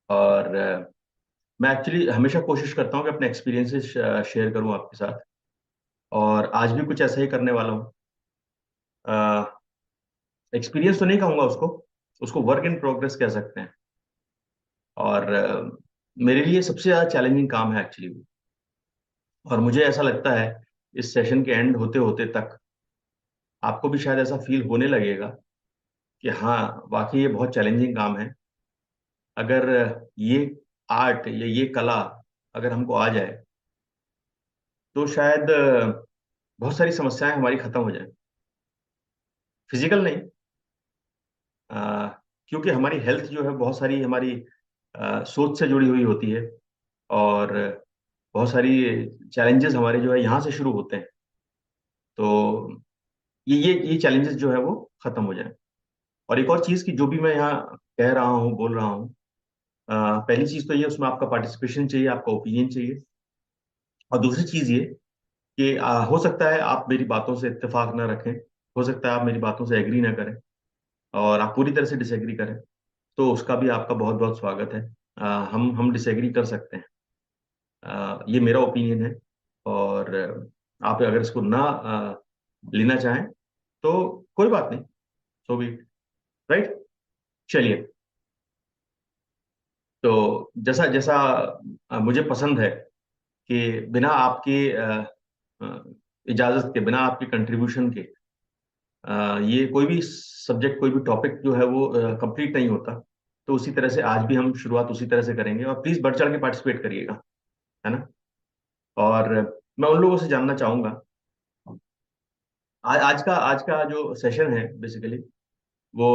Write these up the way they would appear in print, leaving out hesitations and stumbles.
और मैं एक्चुअली हमेशा कोशिश करता हूँ कि अपने एक्सपीरियंसेस शेयर करूँ आपके साथ। और आज भी कुछ ऐसा ही करने वाला हूँ। एक्सपीरियंस तो नहीं कहूँगा उसको, उसको वर्क इन प्रोग्रेस कह सकते हैं। और मेरे लिए सबसे ज़्यादा चैलेंजिंग काम है एक्चुअली वो। और मुझे ऐसा लगता है इस सेशन के एंड होते होते तक आपको भी शायद ऐसा फील होने लगेगा कि हाँ, वाकई ये बहुत चैलेंजिंग काम है। अगर ये आर्ट या ये कला अगर हमको आ जाए तो शायद बहुत सारी समस्याएं हमारी खत्म हो जाए। फिजिकल नहीं, अ, क्योंकि हमारी हेल्थ जो है बहुत सारी हमारी सोच से जुड़ी हुई होती है। और बहुत सारी चैलेंजेस हमारे जो है यहाँ से शुरू होते हैं। तो ये चैलेंजेस जो है वो खत्म हो जाए। और एक और चीज की जो भी मैं यहाँ कह रहा हूँ, बोल रहा हूँ, पहली चीज तो ये, उसमें आपका पार्टिसिपेशन चाहिए, आपका ओपिनियन चाहिए। और दूसरी चीज ये कि हो सकता है आप मेरी बातों से इत्तेफाक ना रखें, हो सकता है आप मेरी बातों से एग्री ना करें, और आप पूरी तरह से डिसएग्री करें। तो उसका भी आपका बहुत बहुत स्वागत है। हम डिसएग्री कर सकते हैं। ये मेरा ओपिनियन है। और आप अगर इसको ना लेना चाहें तो कोई बात नहीं, सो भी, राइट। चलिए, तो जैसा जैसा मुझे पसंद है कि बिना आपके अ, इजाजत के, बिना आपके कंट्रीब्यूशन के ये कोई भी सब्जेक्ट, कोई भी टॉपिक जो है वो कंप्लीट नहीं होता। तो उसी तरह से आज भी हम शुरुआत उसी तरह से करेंगे, और प्लीज बढ़ चढ़ के पार्टिसिपेट करिएगा, है ना। और मैं उन लोगों से जानना चाहूंगा, आज का जो सेशन है बेसिकली वो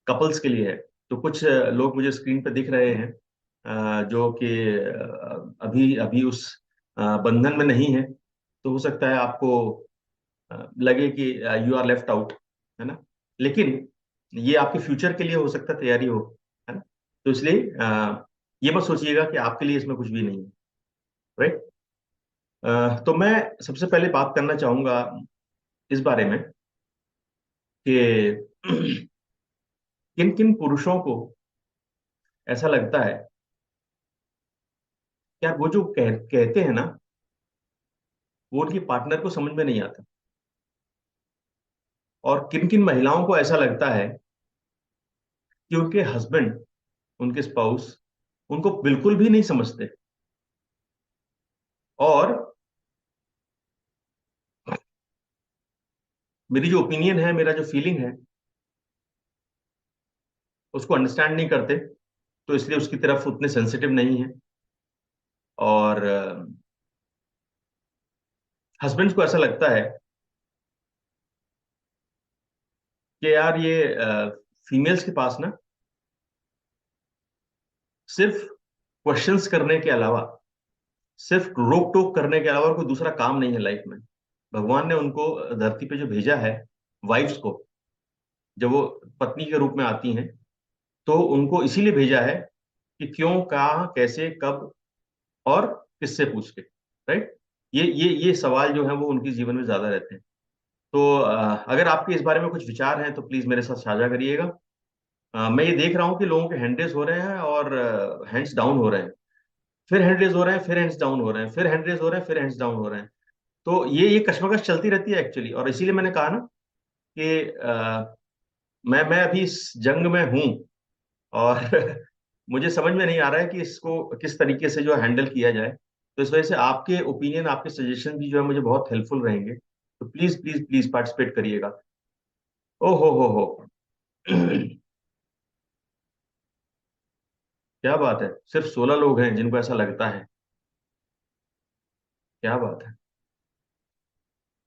कपल्स के लिए है। तो कुछ लोग मुझे स्क्रीन पे दिख रहे हैं जो कि अभी अभी उस बंधन में नहीं है। तो हो सकता है आपको लगे कि यू आर लेफ्ट आउट, है ना। लेकिन ये आपके फ्यूचर के लिए हो सकता है तैयारी हो, है ना। तो इसलिए ये मत सोचिएगा कि आपके लिए इसमें कुछ भी नहीं है, राइट। तो मैं सबसे पहले बात करना चाहूंगा इस बारे में कि किन किन पुरुषों को ऐसा लगता है, यार वो जो कहते हैं ना, वो उनकी पार्टनर को समझ में नहीं आता। और किन किन महिलाओं को ऐसा लगता है कि उनके हस्बैंड, उनके स्पाउस उनको बिल्कुल भी नहीं समझते। और मेरी जो ओपिनियन है, मेरा जो फीलिंग है, उसको अंडरस्टैंड नहीं करते। तो इसलिए उसकी तरफ उतने सेंसिटिव नहीं है। और हस्बैंड्स को ऐसा लगता है कि यार ये फीमेल्स के पास ना सिर्फ क्वेश्चंस करने के अलावा, सिर्फ रोक टोक करने के अलावा और कोई दूसरा काम नहीं है लाइफ में। भगवान ने उनको धरती पे जो भेजा है, वाइफ्स को, जब वो पत्नी के रूप में आती हैं, तो उनको इसीलिए भेजा है कि क्यों, कहाँ, कैसे, कब और किससे पूछ के, राइट। ये सवाल जो है वो उनके जीवन में ज्यादा रहते हैं। तो अगर आपके इस बारे में कुछ विचार हैं तो प्लीज मेरे साथ साझा करिएगा। मैं ये देख रहा हूँ कि लोगों के हैंड रेज हो रहे हैं और हैंड्स डाउन हो रहे हैं, फिर हैंड रेज हो रहे हैं, फिर हैंड्स डाउन हो रहे हैं, फिर हैंड रेज हो रहे हैं, फिर हैंड्स डाउन हो रहे हैं। तो ये कश्मकश चलती रहती है एक्चुअली। और इसीलिए मैंने कहा ना कि मैं अभी इस जंग में हूं। और मुझे समझ में नहीं आ रहा है कि इसको किस तरीके से जो हैंडल किया जाए। तो इस वजह से आपके ओपिनियन, आपके सजेशन भी जो है मुझे बहुत हेल्पफुल रहेंगे। तो प्लीज प्लीज प्लीज पार्टिसिपेट करिएगा। ओ हो। क्या बात है, सिर्फ 16 लोग हैं जिनको ऐसा लगता है। क्या बात है।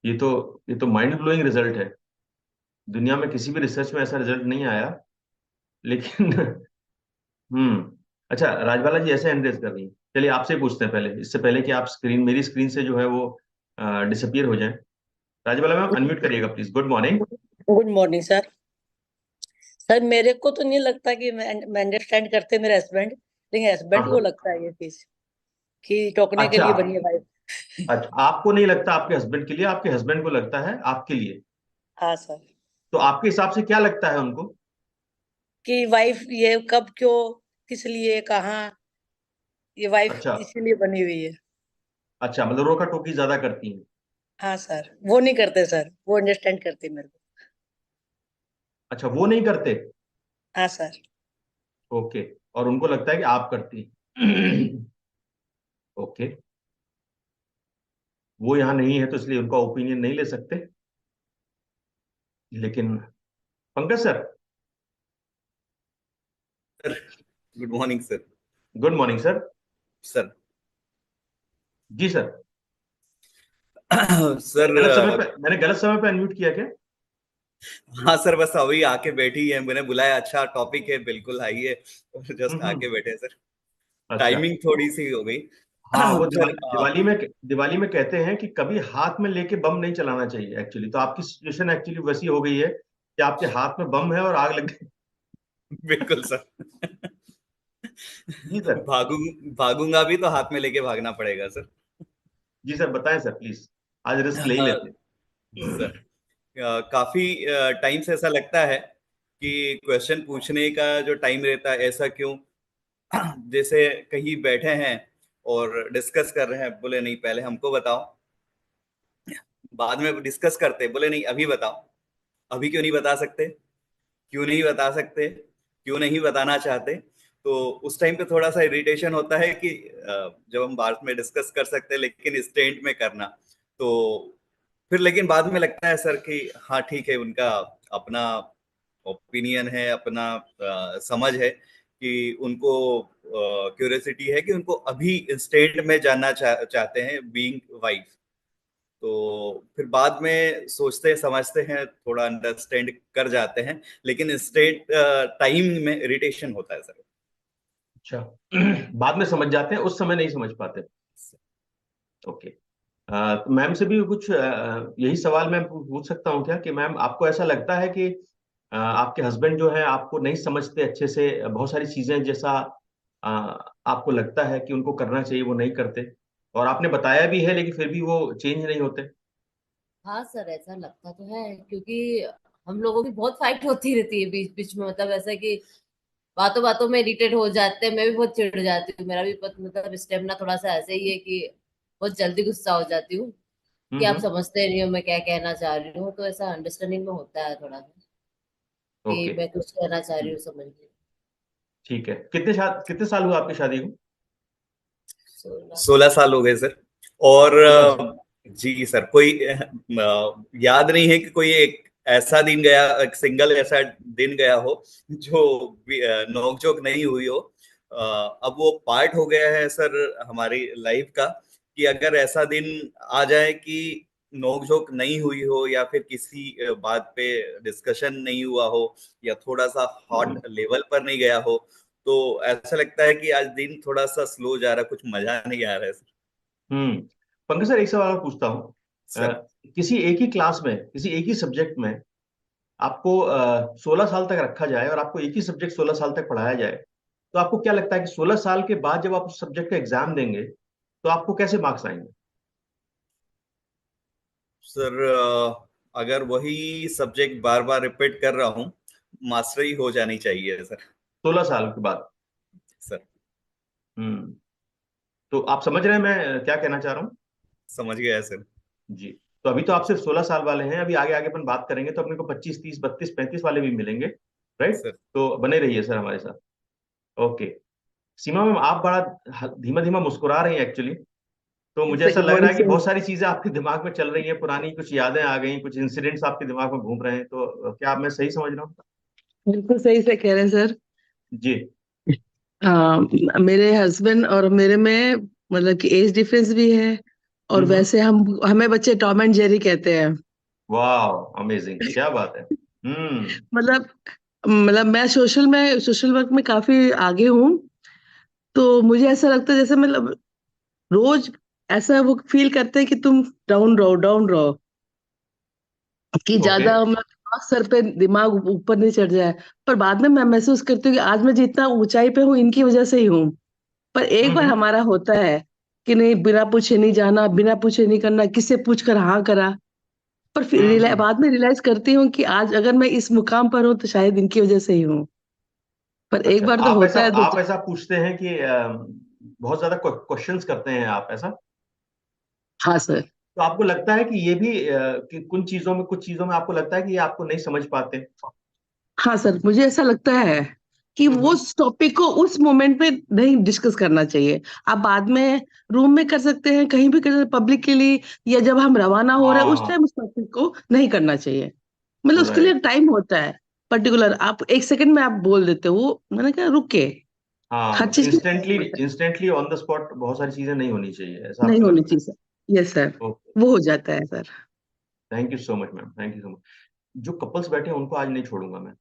ये तो ये तो माइंड ब्लोइंग रिजल्ट है। दुनिया में किसी भी रिसर्च में ऐसा रिजल्ट नहीं आया। लेकिन अच्छा, राजबाला जी ऐसे एंड्रेस कर रही हैं। चलिए आपसे ही पूछते हैं पहले, इससे पहले कि आप स्क्रीन, मेरी स्क्रीन से जो है वो डिसअपियर हो जाए। राजबाला मैम अनम्यूट करिएगा please. Good morning. Good morning sir. Sir मेरे को तो नहीं लगता कि मैं अंडरस्टैंड करते मेरे हस्बैंड, लेकिन हाँ हस्बैंड को हाँ। लगता है ये चीज कि टोकने के अच्छा, लिए बनी है वाइफ। अच्छा, आपको नहीं लगता आपके हस्बैंड के लिए, आपके हस्बैंड को लगता है आपके लिए। हाँ सर। तो आपके हिसाब से क्या लगता है उनको? कि वाइफ ये कब क्यों किस लिए, कहाँ, ये वाइफ अच्छा। इसीलिए बनी हुई है। अच्छा, मतलब रोका टोकी ज्यादा करती हैं। हाँ सर, वो नहीं करते सर, वो अंडरस्टैंड करते मेरे को। अच्छा, वो नहीं करते। हाँ सर। ओके। और उनको लगता है कि आप करती हैं। ओके। वो यहाँ नहीं है तो इसलिए उनका ओपिनियन नहीं ले सकते, लेकिन Pankaj sir. Sir, good morning sir. Good morning sir. Sir जी सर। सर मैंने गलत समय पे अनम्यूट किया क्या? हाँ सर, बस अभी आके बैठी है, मैंने बुलाया, अच्छा टॉपिक है, बिल्कुल आइए, और जस्ट हम्म। आके बैठे सर। अच्छा। टाइमिंग थोड़ी सी हो गई। हाँ, वो सर दिवाली में कहते हैं कि कभी हाथ में लेके बम नहीं चलाना चाहिए एक्चुअली, तो आपकी सिचुएशन एक्चुअली वैसी हो गई है कि आपके हाथ में बम है और आग लग गई। बिल्कुल सर। जी सर। भागू भागूंगा भी तो हाथ में लेके भागना पड़ेगा सर। जी सर, बताएं सर प्लीज। आज रिस्क ले ही लेते सर, हैं। काफी टाइम से ऐसा लगता है कि क्वेश्चन पूछने का जो टाइम रहता है, ऐसा क्यों? जैसे कहीं बैठे हैं और डिस्कस कर रहे हैं, बोले नहीं पहले हमको बताओ, बाद में डिस्कस करते, बोले नहीं अभी बताओ। अभी क्यों नहीं बता सकते? क्यों नहीं बता सकते? क्यों नहीं बताना चाहते? तो उस टाइम पे थोड़ा सा इरिटेशन होता है कि जब हम बाद में डिस्कस कर सकते हैं लेकिन स्टेंट में करना, तो फिर लेकिन बाद में लगता है सर कि हाँ ठीक है, उनका अपना ओपिनियन है, अपना समझ है कि उनको क्यूरियोसिटी है कि उनको अभी इंस्टेंट में जानना चाहते हैं बीइंग वाइफ। तो फिर बाद में सोचते समझते हैं, थोड़ा अंडरस्टैंड कर जाते हैं, लेकिन इंस्टेंट टाइम में इरिटेशन होता है सर। अच्छा। बाद में समझ जाते हैं, उस समय नहीं समझ पाते। ओके। तो मैम से भी कुछ यही सवाल मैं पूछ सकता हूँ क्या कि मैम, आपको ऐसा लगता है कि आपके हस्बैंड जो है आपको नहीं समझते अच्छे से, बहुत सारी चीजें जैसा अ, आपको लगता है कि उनको करना चाहिए वो नहीं करते, और आपने बताया भी है लेकिन फिर भी वो चेंज नहीं होते? हाँ सर, ऐसा लगता तो है, क्योंकि हम लोगों की बहुत फाइट होती रहती है बीच बीच में। मतलब ऐसा कि बातों बातों में इरिटेट हो जाते हैं, मैं भी बहुत चिढ़ जाती हूँ। मेरा भी मतलब स्टेमिना थोड़ा सा ऐसे ही है कि बहुत जल्दी गुस्सा हो जाती हूँ कि आप हम्म। समझते नहीं हो मैं क्या कहना चाह रही हूँ। तो ऐसा अंडरस्टैंडिंग में होता है थोड़ा सा ओके। कि मैं कुछ कहना चाह रही हूँ, समझ ली। ठीक है। कितने साल हुआ आपकी शादी को? 16। 16 साल हो गए सर। और 16 साल। जी सर, कोई याद नहीं है कि कोई एक ऐसा दिन गया, एक सिंगल ऐसा दिन गया हो जो नोकझोंक नहीं हुई हो। अब वो पार्ट हो गया है सर हमारी लाइफ का, कि अगर ऐसा दिन आ जाए कि नोकझोंक नहीं हुई हो या फिर किसी बात पे डिस्कशन नहीं हुआ हो या थोड़ा सा हॉट लेवल पर नहीं गया हो, तो ऐसा लगता है कि आज दिन थोड़ा सा स्लो जा रहा है, कुछ मजा नहीं आ रहा है सर। हम्म। पंकज सर, एक सवाल और पूछता हूँ। सर किसी एक ही क्लास में, किसी एक ही सब्जेक्ट में आपको 16 साल तक रखा जाए और आपको एक ही सब्जेक्ट 16 साल तक पढ़ाया जाए, तो आपको क्या लगता है कि 16 साल के बाद जब आप उस सब्जेक्ट का एग्जाम देंगे तो आपको कैसे मार्क्स आएंगे? सर अगर वही सब्जेक्ट बार बार रिपीट कर रहा हूँ, मास्टरी हो जानी चाहिए सर। 16 साल के बाद? सर हम्म। तो आप समझ रहे हैं मैं क्या कहना चाह रहा हूँ? समझ गया सर। जी। तो अभी तो आप सिर्फ 16 साल वाले हैं, अभी आगे आगे अपन बात करेंगे तो अपने को 25, 30, 32, 35 वाले भी मिलेंगे। राइट? सर तो बने रहिए सर हमारे साथ। ओके। सीमा मैम, आप बड़ा धीमा धीमा मुस्कुरा रही हैं एक्चुअली, तो मुझे ऐसा गुड लग रहा मॉर्निंग है कि सर। बहुत सारी चीजें आपके दिमाग में चल रही हैं, पुरानी कुछ यादें आ गई, कुछ इंसिडेंट्स आपके दिमाग में घूम रहे हैं, तो क्या मैं सही समझ रहा हूँ? बिल्कुल सही से कह रहे हैं सर। जी। मेरे हस्बैंड और मेरे में मतलब कि एज डिफरेंस भी है, और हम्म। वैसे हम हमें बच्चे टॉम एंड जेरी कहते हैं। वाह, अमेजिंग, क्या बात है। हम्म। मतलब मतलब मैं सोशल वर्क में काफी आगे हूँ। तो मुझे ऐसा लगता है जैसे मतलब रोज ऐसा वो फील करते हैं कि तुम डाउन रहो, कि ओके। ज्यादा मतलब दिमाग सर पे, दिमाग ऊपर नहीं चढ़ जाए। पर बाद में मैं महसूस करती हूँ कि आज मैं जितना ऊंचाई पे हूँ इनकी वजह से ही हूँ। पर एक बार हम्म। हमारा होता है कि नहीं, बिना पूछे नहीं जाना, बिना पूछे नहीं करना, किससे पूछ कर हाँ करा। पर फिर हम्म। बाद में रियलाइज करती हूँ कि आज अगर मैं इस मुकाम पर हूँ तो शायद इनकी वजह से ही हूँ। पर एक अच्छा, बार तो होता है तो आप ऐसा पूछते हैं कि बहुत ज्यादा क्वेश्चंस करते हैं आप ऐसा? हाँ सर। तो आपको लगता है कि ये भी कि कुछ चीजों में आपको लगता है कि ये आपको नहीं समझ पाते? हाँ सर, मुझे ऐसा लगता है कि वो हम्म। उस टॉपिक को उस मोमेंट पे नहीं डिस्कस करना चाहिए। आप बाद में रूम में कर सकते हैं, कहीं भी कर सकते हैं, पब्लिक के लिए, या जब हम रवाना हो रहे हैं उस हाँ। टाइम उस टॉपिक को नहीं करना चाहिए। मतलब उसके लिए राइट। टाइम होता है पर्टिकुलर, आप एक सेकंड में आप बोल देते हो, वो मैंने कहा रुक के। हर हाँ, चीज के लिए इंस्टेंटली time होता इंस्टेंटली ऑन द स्पॉट बहुत सारी चीजें नहीं होनी चाहिए, ऐसा है, नहीं आपको होनी लगता है? चाहिए सर। Yes sir, okay. वो हो जाता है sir. Thank you so much ma'am, thank you so much. जो कपल्स बैठे हैं उनको आज नहीं छोड़ूंगा मैं।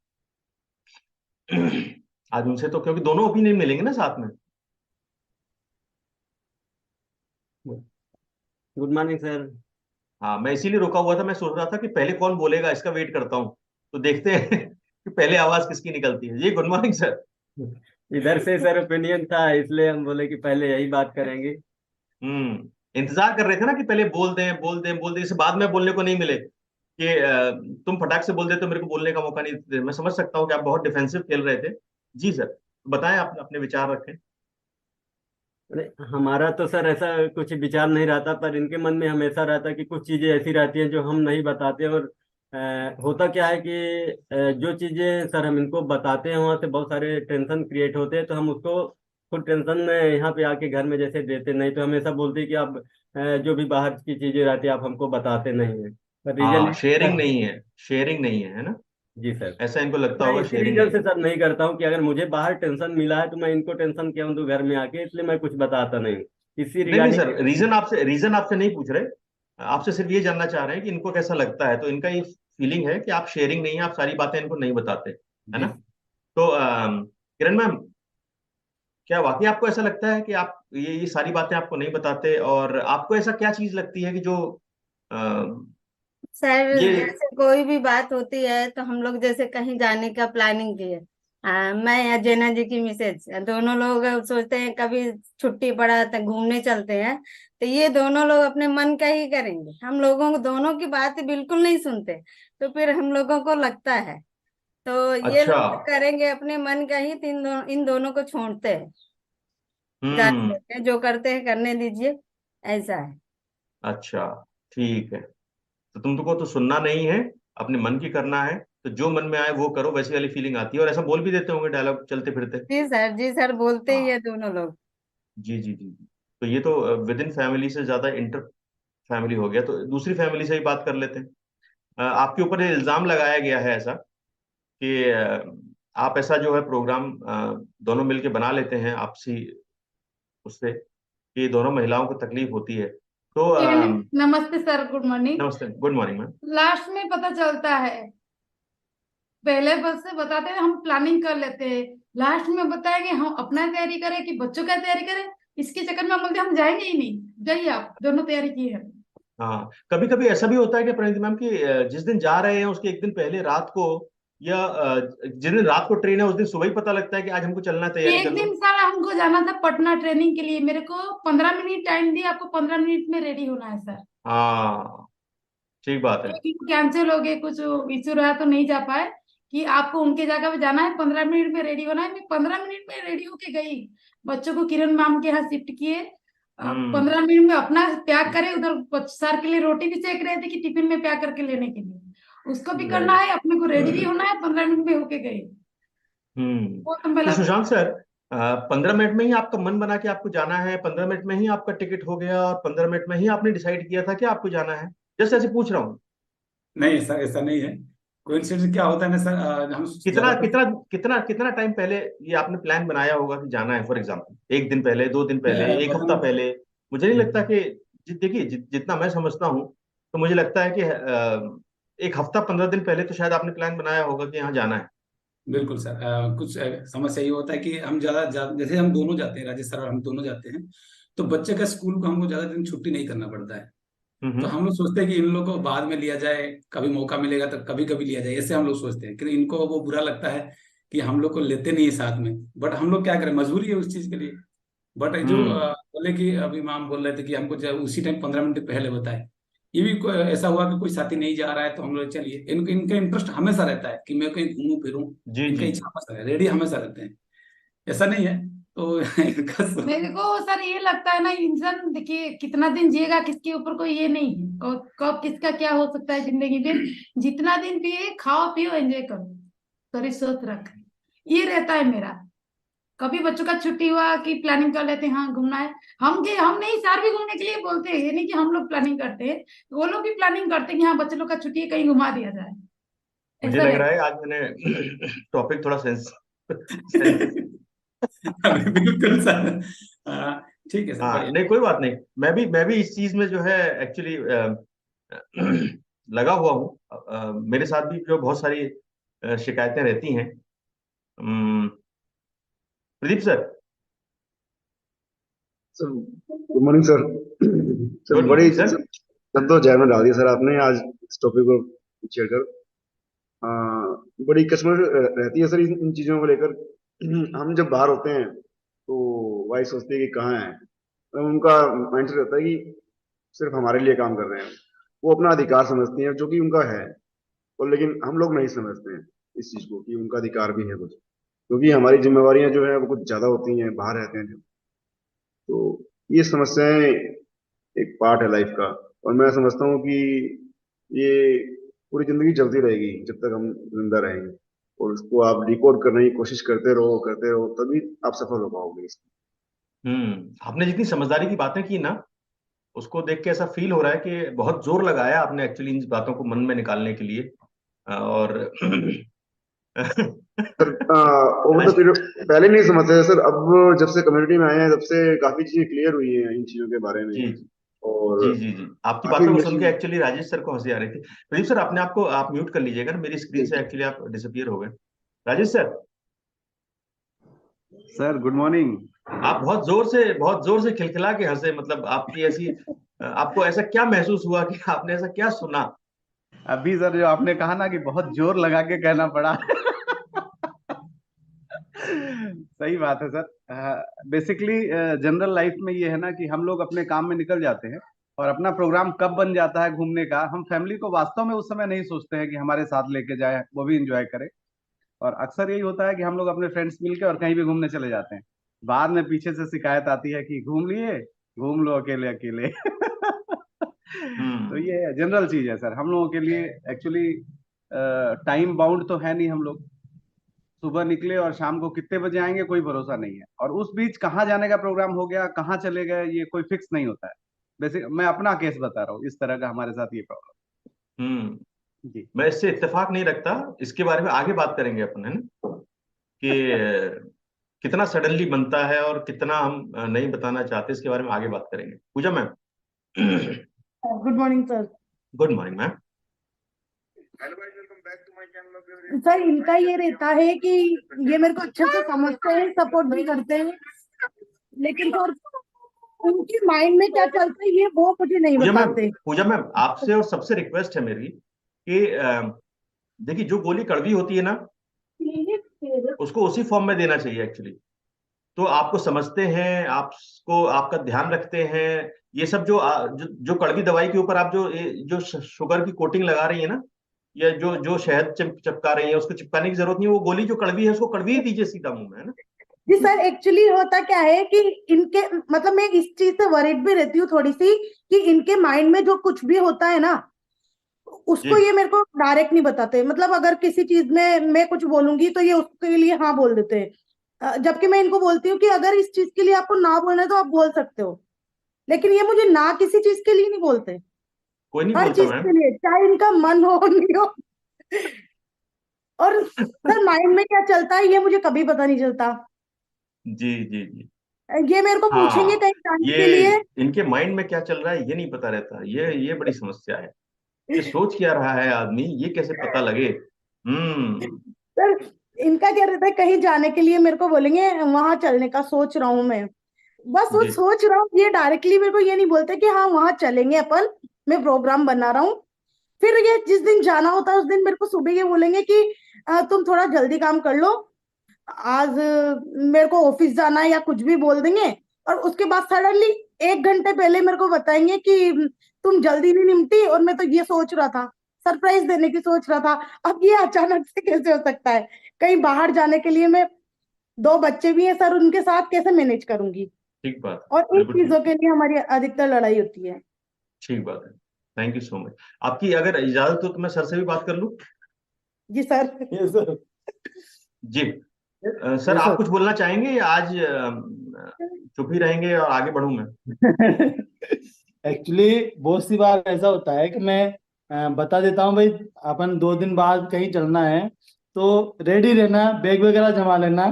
आज उनसे तो, क्योंकि दोनों ओपिनियन मिलेंगे ना साथ में। Good morning sir. हाँ, मैं इसीलिए रुका हुआ था, मैं सोच रहा था कि पहले कौन बोलेगा, इसका वेट करता हूँ। तो देखते हैं कि पहले आवाज किसकी निकलती है। जी गुड मॉर्निंग सर। इधर से सर ओपिनियन था, इसलिए हम बोले कि पहले यही बात करेंगे। इंतजार कर रहे थे ना कि पहले बोल दें बोल दें बोल दें, इसे बाद में बोलने को नहीं मिले कि तुम फटाक से बोल देते तो मेरे को बोलने का मौका नहीं देते। मैं समझ सकता हूँ कि आप बहुत डिफेंसिव खेल रहे थे। जी सर, बताएं, आप अपने विचार रखें। अरे हमारा तो सर ऐसा कुछ विचार नहीं रहता, पर इनके मन में हमेशा रहता कि कुछ चीजें ऐसी रहती हैं जो हम नहीं बताते। और होता क्या है कि जो चीजें सर हम इनको बताते हैं वहां से बहुत सारे टेंशन क्रिएट होते हैं, तो हम उसको खुद टेंशन में यहाँ पे आके घर में जैसे देते नहीं, तो हमेशा बोलते हैं कि आप जो भी बाहर की चीजें रहती है आप हमको बताते नहीं है। पर रीजन हाँ, शेयरिंग नहीं है, शेयरिंग नहीं है, है ना? जी सर। ऐसा इनको लगता मैं होगा, इसी शेयरिंग रीजन नहीं से है। सर नहीं करता हूँ कि अगर मुझे बाहर टेंशन मिला है तो मैं इनको टेंशन क्यों दूं घर में आके, इसलिए मैं कुछ बताता नहीं हूँ इसी नहीं नहीं रिगार्डिंग। सर, रीजन आपसे नहीं पूछ रहे। आपसे सिर्फ ये जानना चाह रहे हैं कि इनको कैसा लगता है। तो इनका ये फीलिंग है कि आप शेयरिंग नहीं है, आप सारी बातें इनको नहीं बताते, है जी ना? तो किरण मैम, क्या वाकई आपको ऐसा लगता है कि आप ये सारी बातें आपको नहीं बताते? और आपको ऐसा क्या चीज लगती है कि जो अ, सर ये जैसे कोई भी बात होती है तो हम लोग जैसे कहीं जाने का प्लानिंग किए, मैं या जेना जी की मिसेज दोनों लोग सोचते हैं कभी छुट्टी पड़ा तो घूमने चलते हैं, तो ये दोनों लोग अपने मन का ही करेंगे, हम लोगों को दोनों की बात बिल्कुल नहीं सुनते। तो फिर हम लोगों को लगता है तो ये अच्छा। लोग करेंगे अपने मन का ही, तो इन दोनों को छोड़ते हैं, जाने हम्म। देते हैं, जो करते हैं करने दीजिए, ऐसा है। अच्छा, ठीक है। तो तुमको तो सुनना नहीं है, अपने मन की करना है। तो जो मन में आए वो करो, वैसी वाली फीलिंग आती है। और ऐसा बोल भी देते होंगे डायलॉग चलते फिरते। जी सर, जी सर, बोलते ही है हाँ। दोनों लोग। जी जी जी जी। तो ये तो विद इन फैमिली से ज्यादा इंटर फैमिली हो गया। तो दूसरी फैमिली से ही बात कर लेते हैं। आपके ऊपर ये इल्जाम लगाया गया है ऐसा कि आप ऐसा जो है प्रोग्राम दोनों मिलके बना लेते हैं आपसी उससे, कि दोनों महिलाओं को तकलीफ होती है। तो नमस्ते सर, गुड मॉर्निंग। नमस्ते, गुड मॉर्निंग मैम। लास्ट में पता चलता है, पहले बस से बताते हैं हम प्लानिंग कर लेते हैं, लास्ट में बताएंगे हम अपना तैयारी करें कि बच्चों का तैयारी करें। इसके चक्कर में हम बोलते हैं हम जाएंगे ही नहीं, जाइए आप दोनों तैयारी की है। हाँ, कभी कभी ऐसा भी होता है कि प्रणीति मैम कि जिस दिन जा रहे हैं उसके एक दिन पहले रात को, या जिस दिन रात को ट्रेन है उस दिन सुबह ही पता लगता है कि आज हमको चलना है, तैयारी कर एक लो। दिन सर हमको जाना था पटना ट्रेनिंग के लिए, मेरे को 15 मिनट टाइम दिया, आपको 15 मिनट में रेडी होना है सर। हाँ, ठीक बात है। कैंसिल हो गए, कुछ इशू रहा तो नहीं जा पाए, कि आपको उनके जगह पे जाना है, 15 मिनट में रेडी होना है। मैं 15 मिनट में रेडी होके गई, बच्चों को किरण मैम के यहाँ शिफ्ट किए, हम्म। 15 मिनट में अपना पैक करे, उधर सर के लिए रोटी भी सेक रहे थे कि टिफिन में पैक करके लेने के लिए, उसको भी करना राइट। है, अपने को रेडी भी होना है, 15 मिनट में होके गए। वो तो तो मेरा सुशांत सर, 15 मिनट में ही आपका मन बना कि आपको जाना है, 15 मिनट में ही आपका टिकट हो गया, और 15 मिनट में ही आपने डिसाइड किया था कि आपको जाना है? जैसे ऐसे पूछ रहा हूँ। नहीं सर, ऐसा नहीं है। कोइंसिडेंस क्या होता है ना सर, हम कितना ज्यादातर कितना कितना कितना टाइम पहले ये आपने प्लान बनाया होगा कि जाना है? फॉर एग्जाम्पल, एक दिन पहले, 2 दिन पहले, एक हफ्ता बताना। पहले? मुझे नहीं लगता कि देखिए, जितना मैं समझता हूँ, तो मुझे लगता है कि एक हफ्ता 15 दिन पहले तो शायद आपने प्लान बनाया होगा कि यहाँ जाना है। बिल्कुल सर, कुछ समस्या ये होता है कि हम जैसे हम दोनों जाते हैं, राजेश सर और हम दोनों जाते हैं, तो बच्चे का स्कूल को हमको ज्यादा दिन छुट्टी नहीं करना पड़ता है। तो हम्म। हम लोग सोचते हैं कि इन लोगों को बाद में लिया जाए, कभी मौका मिलेगा तो कभी कभी लिया जाए, ऐसे हम लोग सोचते हैं। क्योंकि इनको वो बुरा लगता है कि हम लोग को लेते नहीं है साथ में, बट हम लोग क्या करें, मजबूरी है उस चीज के लिए। बट जो हम्म। बोले कि अभी मैम बोल रहे थे कि हमको उसी टाइम 15 मिनट पहले बताए, ये भी ऐसा हुआ कि कोई साथी नहीं जा रहा है तो हम लोग चलिए, इनका इंटरेस्ट हमेशा रहता है कि मैं कहीं घूमूं फिरूं, जी इनका जी इच्छा हमेशा है, रेडी हमेशा रहते हैं, ऐसा नहीं है। तो इनका मेरे को सर ये लगता है ना, इंसान देखिए कितना दिन जिएगा किसके ऊपर कोई ये नहीं है, कब किसका क्या हो सकता है जिंदगी में। जितना दिन पिए, खाओ पियो, एंजॉय करो, शरीर स्वस्थ रखें, ये रहता है मेरा। कभी बच्चों का छुट्टी हुआ कि प्लानिंग कर लेते हैं, हाँ घूमना है, हम नहीं सर भी घूमने के लिए बोलते हैं, ये नहीं कि हम लोग प्लानिंग करते हैं, वो लोग भी प्लानिंग करते हैं कि हाँ बच्चे लोग का छुट्टी है, कहीं घुमा दिया जाए, मुझे ऐसा लग रहा रहता है आज मैंने टॉपिक थोड़ा सेंस अभी बिल्कुल सर। हाँ, ठीक है सर, हाँ बढ़िया। नहीं कोई बात नहीं, मैं भी इस चीज में जो है एक्चुअली लगा हुआ हूँ। मेरे साथ भी जो बहुत सारी शिकायतें रहती हैं। Pradeep sir. Good morning sir. Sir good बड़ी मॉर्निंग सर। सब तो जय में डाल दिया सर आपने आज इस टॉपिक को छेड़कर। आ, बड़ी कश्मकश रहती है सर इन चीजों को लेकर। हम जब बाहर होते हैं तो वाइफ सोचती है कि कहाँ है, तो उनका माइंडसेट रहता है कि सिर्फ हमारे लिए काम कर रहे हैं। वो अपना अधिकार समझती हैं जो कि उनका है, और लेकिन हम लोग नहीं समझते हैं इस चीज को कि उनका अधिकार भी है कुछ, क्योंकि हमारी जिम्मेवारियां जो है वो कुछ ज्यादा होती हैं, बाहर रहते हैं जब। तो ये समस्याएं एक पार्ट है लाइफ का, और मैं समझता हूँ कि ये पूरी जिंदगी चलती रहेगी जब तक हम जिंदा रहेंगे, और उसको आप डिकोड करने की कोशिश करते रहो, तभी आप सफल हो पाओगे इसमें। आपने जितनी समझदारी की बातें की ना, उसको देख के ऐसा फील हो रहा है कि बहुत जोर लगाया आपने एक्चुअली इन बातों को मन में निकालने के लिए। और सर ओवर द पीरियड पहले नहीं समझते थे सर, अब जब से कम्युनिटी में आए हैं तब से काफी चीजें क्लियर हुई हैं इन चीजों के बारे में। जी और जी जी जी, आपकी काफी बातों को सुन के मिस। एक्चुअली राजेश सर को हंसी आ रही थी। प्रदीप सर अपने आप को आप म्यूट कर लीजिएगा ना, मेरी स्क्रीन से एक्चुअली आप डिसअपियर हो गए। Rajesh sir, sir good morning. आप बहुत जोर से खिलखिला के हंसे, मतलब आपकी ऐसी आपको ऐसा क्या महसूस हुआ कि आपने ऐसा क्या सुना? अभी सर जो आपने कहा ना कि बहुत जोर लगा के कहना पड़ा। सही बात है सर। बेसिकली जनरल लाइफ में ये है ना कि हम लोग अपने काम में निकल जाते हैं, और अपना प्रोग्राम कब बन जाता है घूमने का, हम फैमिली को वास्तव में उस समय नहीं सोचते हैं कि हमारे साथ लेके जाए, वो भी इंजॉय करे। और अक्सर यही होता है कि हम लोग अपने फ्रेंड्स मिलके और कहीं भी घूमने चले जाते हैं, बाद में पीछे से शिकायत आती है कि घूम लिए, घूम लो अकेले अकेले। तो हम्म ये जनरल चीज है सर हम लोगों के लिए। एक्चुअली टाइम बाउंड तो है नहीं, हम लोग सुबह निकले और शाम को कितने बजे आएंगे कोई भरोसा नहीं है, और उस बीच कहाँ जाने का प्रोग्राम हो गया, कहाँ चले गए, ये कोई फिक्स नहीं होता है। वैसे मैं अपना केस बता रहा हूँ, इस तरह का हमारे साथ ये प्रॉब्लम हम्म जी। मैं इससे इत्तेफाक नहीं रखता, इसके बारे में आगे बात करेंगे अपन, है ना, कि कितना सडनली बनता है और कितना हम नहीं बताना चाहते, इसके बारे में आगे बात करेंगे। Pooja ma'am. Good morning sir. Good morning ma'am. Sir इनका ये रहता है कि ये मेरे को अच्छे से समझते हैं, सपोर्ट भी करते हैं, लेकिन सर उनके माइंड में क्या चलता है ये वो मुझे नहीं बताते। पूजा मैम आपसे और सबसे रिक्वेस्ट है मेरी कि देखिए जो गोली कड़वी होती है ना, उसको उसी फॉर्म में देना चाहिए एक्चुअली। तो आपको समझते हैं, आपको आपका ध्यान रखते हैं, ये सब जो कड़वी दवाई के ऊपर आप जो शुगर की कोटिंग लगा रही है ना, या जो शहद चिपका रही है, उसको चिपकाने की जरूरत नहीं है। वो गोली जो कड़वी है उसको कड़वी ही दीजिए सीधा मुंह में, है ना। जी सर, एक्चुअली होता क्या है कि इनके मतलब मैं इस चीज से वरीड भी रहती हूँ थोड़ी सी कि इनके माइंड में जो कुछ भी होता है ना, उसको ये मेरे को डायरेक्ट नहीं बताते। मतलब अगर किसी चीज में मैं कुछ बोलूंगी तो ये उसके लिए हाँ बोल देते हैं, जबकि मैं इनको बोलती हूँ कि अगर इस चीज के लिए आपको ना बोलना है तो आप बोल सकते हो, लेकिन ये मुझे ना किसी चीज के लिए नहीं बोलते, कोई नहीं हर बोलता चीज मैम। के लिए, चाहे इनका मन हो नहीं हो। और सर माइंड में क्या चलता है ये मुझे कभी पता नहीं चलता। जी जी जी। ये मेरे को पूछेंगे हाँ, कहीं जाने ये के लिए, इनके माइंड में क्या चल रहा है ये नहीं पता रहता, ये बड़ी समस्या है कि सोच क्या रहा है आदमी, ये कैसे पता लगे। सर इनका क्या रहता है कहीं जाने के लिए मेरे को बोलेंगे वहां चलने का सोच रहा हूँ मैं, बस वो जी सोच रहा हूँ, ये डायरेक्टली मेरे को ये नहीं बोलते कि हाँ वहां चलेंगे अपन, मैं प्रोग्राम बना रहा हूँ। फिर ये जिस दिन जाना होता है उस दिन मेरे को सुबह ये बोलेंगे कि तुम थोड़ा जल्दी काम कर लो, आज मेरे को ऑफिस जाना है या कुछ भी बोल देंगे, और उसके बाद सडनली 1 घंटे पहले मेरे को बताएंगे कि तुम जल्दी नहीं निपटी और मैं तो ये सोच रहा था, सरप्राइज देने की सोच रहा था। अब ये अचानक से कैसे हो सकता है? कहीं बाहर जाने के लिए मैं 2 बच्चे भी हैं सर, उनके साथ कैसे मैनेज करूंगी? ठीक बात है, और इन बिल्कुल ठीक, चीजों के लिए हमारी अधिकतर लड़ाई होती है। ठीक बात है। Thank you so much. आपकी अगर इजाजत हो तो मैं सर से भी बात कर लूं? जी सर। Yes sir. जी सर, यस आप सर। कुछ बोलना चाहेंगे या आज चुप ही रहेंगे और आगे बढ़ूं मैं? एक्चुअली बहुत सी बार ऐसा होता है कि मैं बता देता हूँ भाई अपन 2 दिन बाद कहीं चलना है, तो रेडी रहना, बैग वगैरह जमा लेना।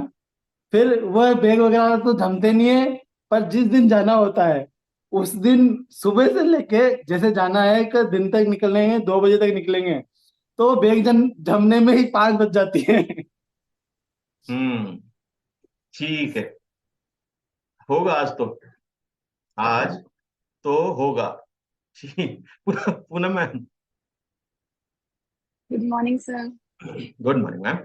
फिर वह बैग वगैरह तो जमते नहीं है, पर जिस दिन जाना होता है उस दिन सुबह से लेके, जैसे जाना है कि दिन तक निकलेंगे, 2 बजे तक निकलेंगे, तो बैग जमने में ही 5 बज जाती है। हम्म, ठीक है, होगा आज तो, आज तो होगा। ठीक, Poonam ma'am. Good morning sir. Good morning ma'am.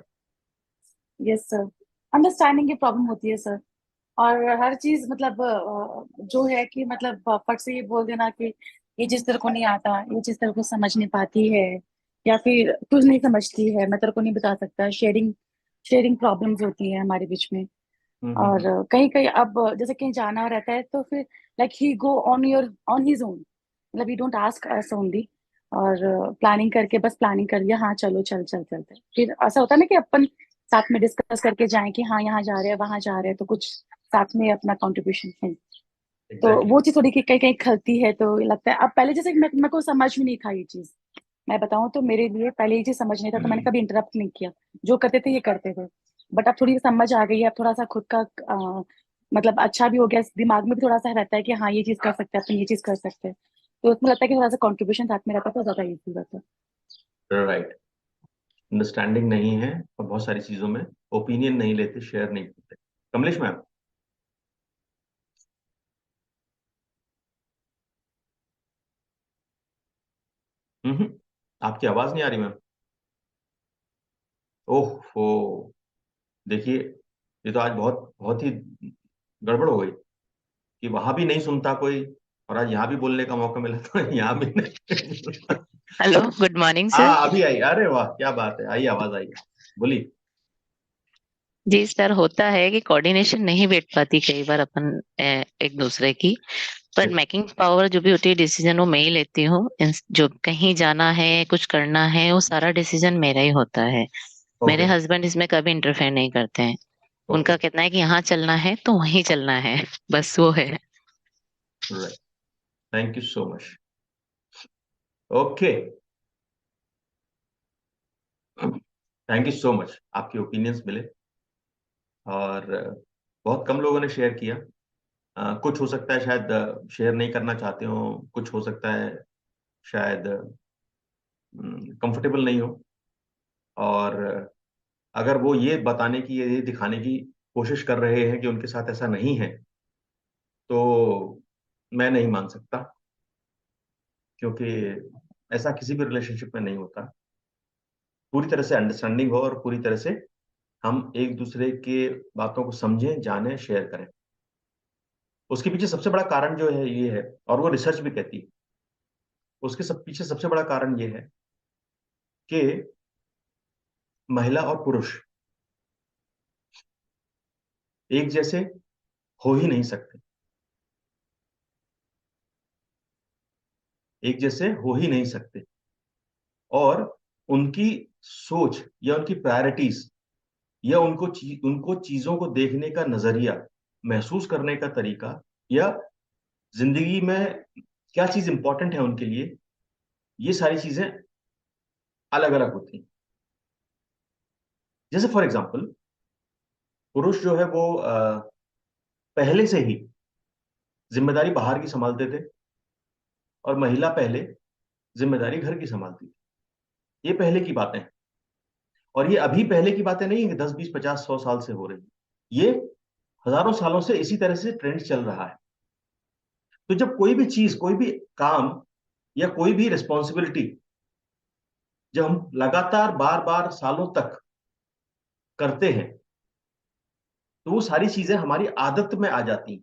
Yes sir, understanding की प्रॉब्लम होती है सर। और हर चीज मतलब जो है कि मतलब फट से ये बोल देना कि ये चीज तेरे को नहीं आता, ये चीज तेरे को समझ नहीं पाती है, या फिर तू नहीं समझती है, मैं तेरे को नहीं बता सकता। शेयरिंग शेयरिंग प्रॉब्लम्स होती है हमारे बीच में। और कहीं कहीं अब जैसे कहीं जाना रहता है तो फिर like he go on his own, मतलब you don't ask us only. और प्लानिंग करके बस प्लानिंग कर लिया, हाँ चलो चल चल चलते। फिर ऐसा होता है ना कि अपन साथ में डिस्कस करके जाएं कि हाँ यहाँ जा रहे हैं वहां जा रहे हैं, तो कुछ साथ में अपना कंट्रीब्यूशन है। तो एग्जैक्टली। वो चीज थोड़ी कहीं कहीं खलती है। तो लगता है अब पहले जैसे मेरे को समझ में नहीं था ये चीज। मैं बताऊं तो मेरे लिए पहले ये चीज समझ नहीं था, तो मैंने कभी इंटरप्ट नहीं किया। जो करते थे ये करते थे। बट अब थोड़ी समझ आ गई है, अब थोड़ा सा खुद का मतलब अच्छा भी हो गया, दिमाग में भी थोड़ा सा रहता है कि हाँ ये चीज कर सकते हैं अपन, ये चीज कर सकते हैं। तो उसमें लगता है कि थोड़ा सा कंट्रीब्यूशन साथ में रहता है तो ज्यादा इजी रहता है। राइट, अंडरस्टैंडिंग नहीं है और बहुत सारी चीजों में ओपिनियन नहीं लेते, शेयर नहीं करते। कमलेश मैम। हम्म, आपकी आवाज नहीं आ रही मैम। ओहो, देखिए, ये तो आज बहुत बहुत ही गड़बड़ हो गई कि वहां भी नहीं सुनता कोई और आज यहाँ भी बोलने का मौका मिला तो यहाँ भी नहीं। Hello, good morning sir. हाँ, अभी आई, अरे वाह क्या बात है, आई आवाज आई, बोलिए। जी सर, होता है कि कोऑर्डिनेशन नहीं बैठ पाती कई बार अपन एक दूसरे की। पर मेकिंग पावर जो भी होती है डिसीजन वो मैं ही लेती हूँ। जो कहीं जाना है कुछ करना है वो सारा डिसीजन मेरा ही होता है। मेरे ओके, हस्बैंड इसमें कभी इंटरफेयर नहीं करते हैं। ओके, उनका कहना है कि यहाँ चलना है तो वहीं चलना है, बस वो है। Right, thank you so much. Okay, thank you so much, आपके ओपिनियंस मिले और बहुत कम लोगों ने शेयर किया। कुछ हो सकता है शायद शेयर नहीं करना चाहते हो, कुछ हो सकता है शायद कंफर्टेबल नहीं हो, और अगर वो ये बताने की, ये दिखाने की कोशिश कर रहे हैं कि उनके साथ ऐसा नहीं है, तो मैं नहीं मान सकता, क्योंकि ऐसा किसी भी रिलेशनशिप में नहीं होता। पूरी तरह से अंडरस्टैंडिंग हो और पूरी तरह से हम एक दूसरे के बातों को समझें, जानें, शेयर करें। उसके पीछे सबसे बड़ा कारण जो है ये है, और वो रिसर्च भी कहती है, उसके पीछे सबसे बड़ा कारण ये है कि महिला और पुरुष एक जैसे हो ही नहीं सकते, एक जैसे हो ही नहीं सकते, और उनकी सोच या उनकी प्रायोरिटीज या उनको चीजों को देखने का नजरिया, महसूस करने का तरीका, या जिंदगी में क्या चीज इंपॉर्टेंट है उनके लिए, ये सारी चीजें अलग अलग होती हैं। जैसे फॉर एग्जाम्पल, पुरुष जो है वो पहले से ही जिम्मेदारी बाहर की संभालते थे और महिला पहले जिम्मेदारी घर की संभालती थी। ये पहले की बातें हैं, और ये अभी पहले की बातें नहीं है कि 10, 20, 50, 100 साल से हो रही है। ये हजारों सालों से इसी तरह से ट्रेंड चल रहा है। तो जब कोई भी चीज, कोई भी काम या कोई भी रिस्पॉन्सिबिलिटी जब हम लगातार बार बार सालों तक करते हैं, तो वो सारी चीजें हमारी आदत में आ जाती हैं,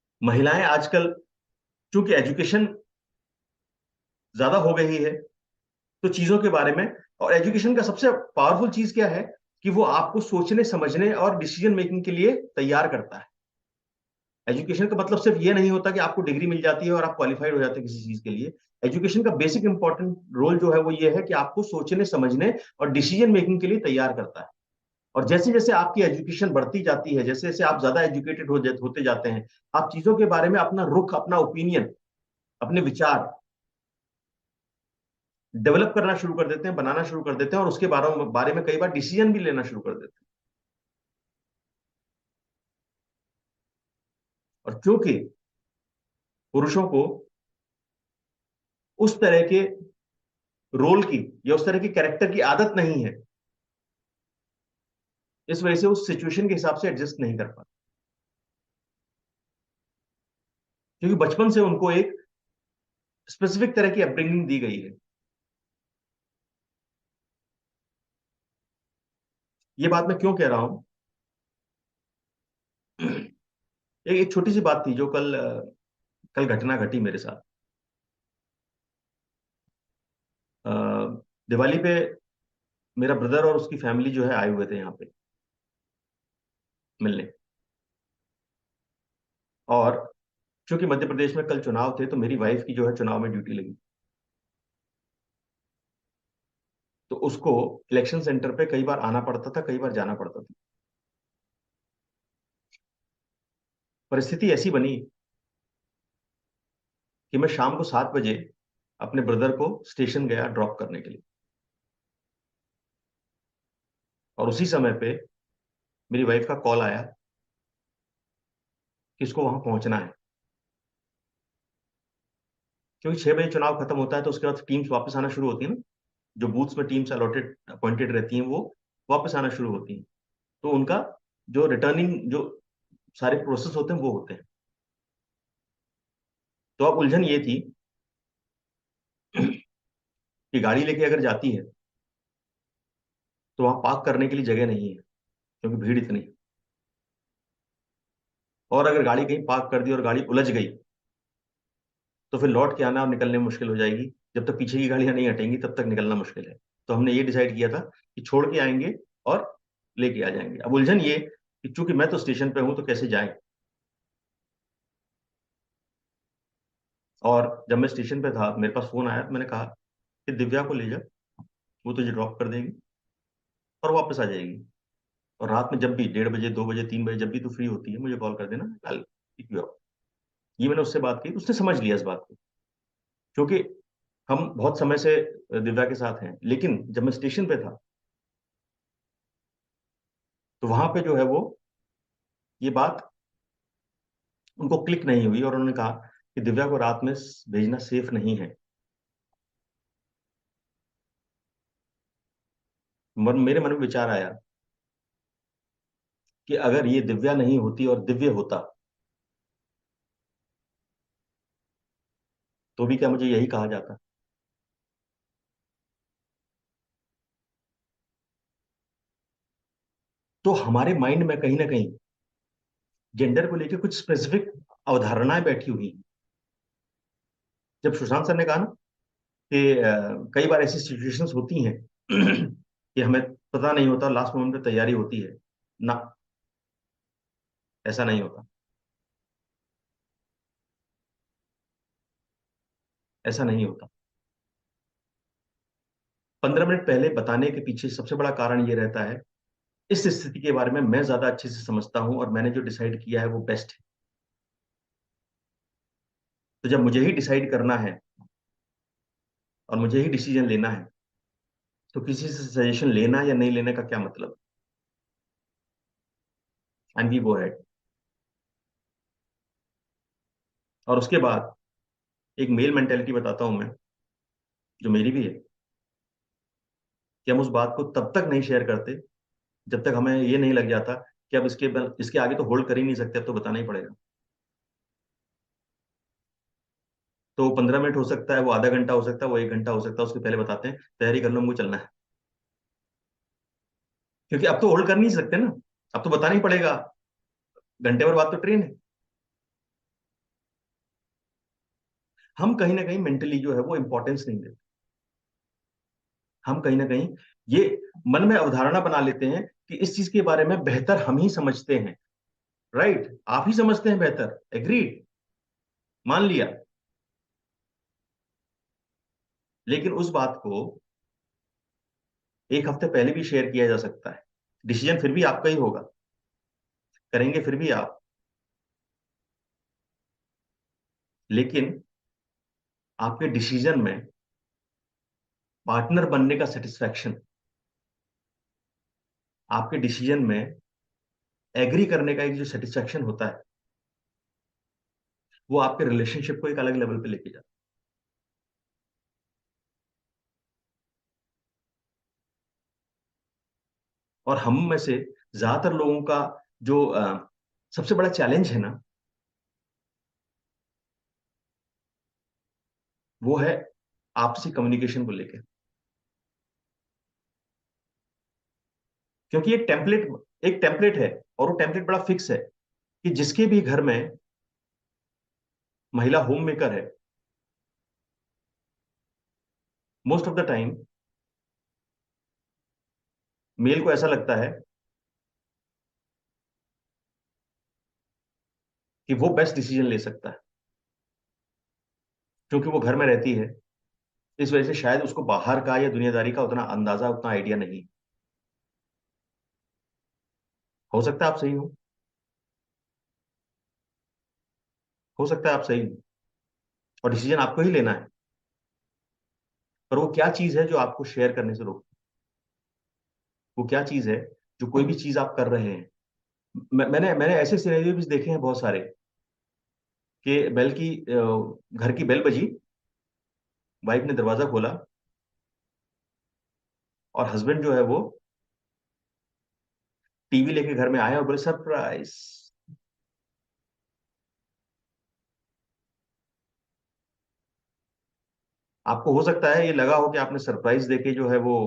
महिलाएं आजकल चूंकि एजुकेशन ज्यादा हो गई है तो चीजों के बारे में, और एजुकेशन का सबसे पावरफुल चीज क्या है कि वो आपको सोचने समझने और डिसीजन मेकिंग के लिए तैयार करता है। एजुकेशन का मतलब सिर्फ ये नहीं होता कि आपको डिग्री मिल जाती है और आप क्वालिफाइड हो जाते हैं किसी चीज के लिए। एजुकेशन का बेसिक इंपॉर्टेंट रोल जो है वो ये है कि आपको सोचने समझने और डिसीजन मेकिंग के लिए तैयार करता है। और जैसे जैसे आपकी एजुकेशन बढ़ती जाती है, जैसे जैसे आप ज्यादा एजुकेटेड होते जाते हैं, आप चीजों के बारे में अपना रुख, अपना ओपिनियन, अपने विचार डेवलप करना शुरू कर देते हैं, बनाना शुरू कर देते हैं, और उसके बारे में कई बार डिसीजन भी लेना शुरू कर देते हैं। और क्योंकि पुरुषों को उस तरह के रोल की या उस तरह की कैरेक्टर की आदत नहीं है, इस वजह से उस सिचुएशन के हिसाब से एडजस्ट नहीं कर पाते, क्योंकि बचपन से उनको एक स्पेसिफिक तरह की अपब्रिंगिंग दी गई है। ये बात मैं क्यों कह रहा हूं? एक छोटी सी बात थी जो कल घटना घटी मेरे साथ। दिवाली पे मेरा ब्रदर और उसकी फैमिली जो है आए हुए थे यहाँ पे मिलने, और चूंकि मध्य प्रदेश में कल चुनाव थे तो मेरी वाइफ की जो है चुनाव में ड्यूटी लगी, तो उसको इलेक्शन सेंटर पे कई बार आना पड़ता था, कई बार जाना पड़ता था। परिस्थिति ऐसी बनी कि मैं शाम को 7 बजे अपने ब्रदर को स्टेशन गया ड्रॉप करने के लिए, और उसी समय पे मेरी वाइफ का कॉल आया कि इसको वहां पहुंचना है, क्योंकि 6 बजे चुनाव खत्म होता है तो उसके बाद टीम्स वापस आना शुरू होती है ना, जो बूथ्स में टीम्स अलॉटेड अपॉइंटेड रहती हैं वो वापस आना शुरू होती हैं, तो उनका जो रिटर्निंग जो सारे प्रोसेस होते हैं वो होते हैं। तो अब उलझन ये थी कि गाड़ी लेके अगर जाती है तो वहां पार्क करने के लिए जगह नहीं है, क्योंकि भीड़ इतनी है। और अगर गाड़ी कहीं पार्क कर दी और गाड़ी उलझ गई तो फिर लौट के आना और निकलने में मुश्किल हो जाएगी। जब तक पीछे की गाड़ियां नहीं हटेंगी तब तक निकलना मुश्किल है। तो हमने ये डिसाइड किया था कि छोड़ के आएंगे और लेके आ जाएंगे। अब उलझन ये कि चूंकि मैं तो स्टेशन पे हूं तो कैसे जाए, और जब मैं स्टेशन पे था मेरे पास फोन आया तो मैंने कहा कि दिव्या को ले जा, वो तुझे ड्रॉप कर देगी और वापस आ जाएगी, और रात में जब भी 1:30 बजे, 2 बजे, 3 बजे जब भी तू फ्री होती है मुझे कॉल कर देना, I will pick you up. ये मैंने उससे बात की, उसने समझ लिया इस बात को, क्योंकि हम बहुत समय से दिव्या के साथ हैं। लेकिन जब मैं स्टेशन पे था तो वहां पे जो है वो ये बात उनको क्लिक नहीं हुई, और उन्होंने कहा कि दिव्या को रात में भेजना सेफ नहीं है। मेरे मन में विचार आया कि अगर ये दिव्या नहीं होती और दिव्य होता तो भी क्या मुझे यही कहा जाता? तो हमारे माइंड में कहीं ना कहीं जेंडर को लेकर कुछ स्पेसिफिक अवधारणाएं बैठी हुई हैं। जब सुशांत सर ने कहा ना कि कई बार ऐसी सिचुएशंस होती हैं कि हमें पता नहीं होता, लास्ट मोमेंट पे तैयारी होती है ना, ऐसा नहीं होता, ऐसा नहीं होता। 15 मिनट पहले बताने के पीछे सबसे बड़ा कारण ये रहता है, इस स्थिति के बारे में मैं ज्यादा अच्छे से समझता हूं और मैंने जो डिसाइड किया है वो बेस्ट है। तो जब मुझे ही डिसाइड करना है और मुझे ही डिसीजन लेना है तो किसी से सजेशन लेना या नहीं लेने का क्या मतलब? And we go ahead. और उसके बाद एक मेल मेंटेलिटी बताता हूं मैं, जो मेरी भी है, कि हम उस बात को तब तक नहीं शेयर करते जब तक हमें ये नहीं लग जाता कि अब इसके आगे तो होल्ड कर ही नहीं सकते, अब तो बताना ही पड़ेगा। तो 15 मिनट हो सकता है, वो आधा घंटा हो सकता है, वो 1 घंटा हो सकता है, उसके पहले बताते हैं तैयारी कर लो, मुझे चलना है। क्योंकि अब तो होल्ड कर नहीं सकते ना, अब तो बताना ही पड़ेगा, घंटे भर बाद तो ट्रेन है। हम कहीं ना कहीं मेंटली जो है वो इंपॉर्टेंस नहीं देते। हम कहीं ना कहीं ये मन में अवधारणा बना लेते हैं कि इस चीज के बारे में बेहतर हम ही समझते हैं। राइट, आप ही समझते हैं बेहतर, एग्रीड, मान लिया। लेकिन उस बात को एक हफ्ते पहले भी शेयर किया जा सकता है, डिसीजन फिर भी आपका ही होगा, करेंगे फिर भी आप। लेकिन आपके डिसीजन में पार्टनर बनने का सेटिस्फैक्शन, आपके डिसीजन में एग्री करने का एक जो सेटिस्फैक्शन होता है, वो आपके रिलेशनशिप को एक अलग लेवल पे लेके जाता है। और हम में से ज्यादातर लोगों का जो सबसे बड़ा चैलेंज है ना, वो है आपसी कम्युनिकेशन को लेकर। क्योंकि एक टेम्पलेट है, और वो टेम्पलेट बड़ा फिक्स है कि जिसके भी घर में महिला होम मेकर है, most of the time male को ऐसा लगता है कि वो बेस्ट डिसीजन ले सकता है, क्योंकि वो घर में रहती है। इस वजह से शायद उसको बाहर का या दुनियादारी का उतना अंदाजा, उतना आइडिया नहीं। हो सकता है आप सही हो सकता है आप सही हो, और डिसीजन आपको ही लेना है। पर वो क्या चीज है जो आपको शेयर करने से रोकती है? वो क्या चीज है जो कोई भी चीज आप कर रहे हैं, मैंने ऐसे सिनेरियो भी देखे हैं बहुत सारे, कि बेल की घर की बेल बजी, वाइफ ने दरवाजा खोला, और हस्बैंड जो है वो टीवी लेके घर में आए और बोले सरप्राइज। आपको हो सकता है ये लगा हो कि आपने सरप्राइज देके जो है वो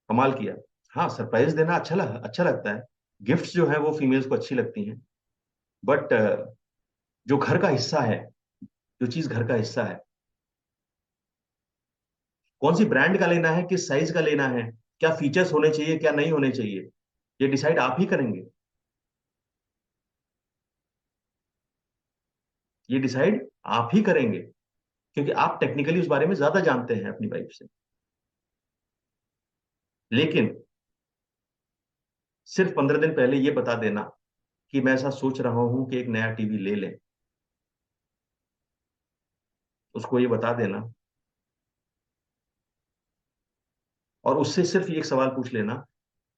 कमाल किया। हाँ, सरप्राइज देना अच्छा लगता है, गिफ्ट्स जो है वो फीमेल्स को अच्छी लगती हैं। बट जो घर का हिस्सा है, जो चीज घर का हिस्सा है, कौन सी ब्रांड का लेना है, किस साइज का लेना है, क्या फीचर्स होने चाहिए, क्या नहीं होने चाहिए, ये डिसाइड आप ही करेंगे। ये डिसाइड आप ही करेंगे, क्योंकि आप टेक्निकली उस बारे में ज्यादा जानते हैं अपनी वाइफ से। लेकिन सिर्फ 15 दिन पहले ये बता देना कि मैं ऐसा सोच रहा हूं कि एक नया टीवी ले लें, उसको ये बता देना, और उससे सिर्फ एक सवाल पूछ लेना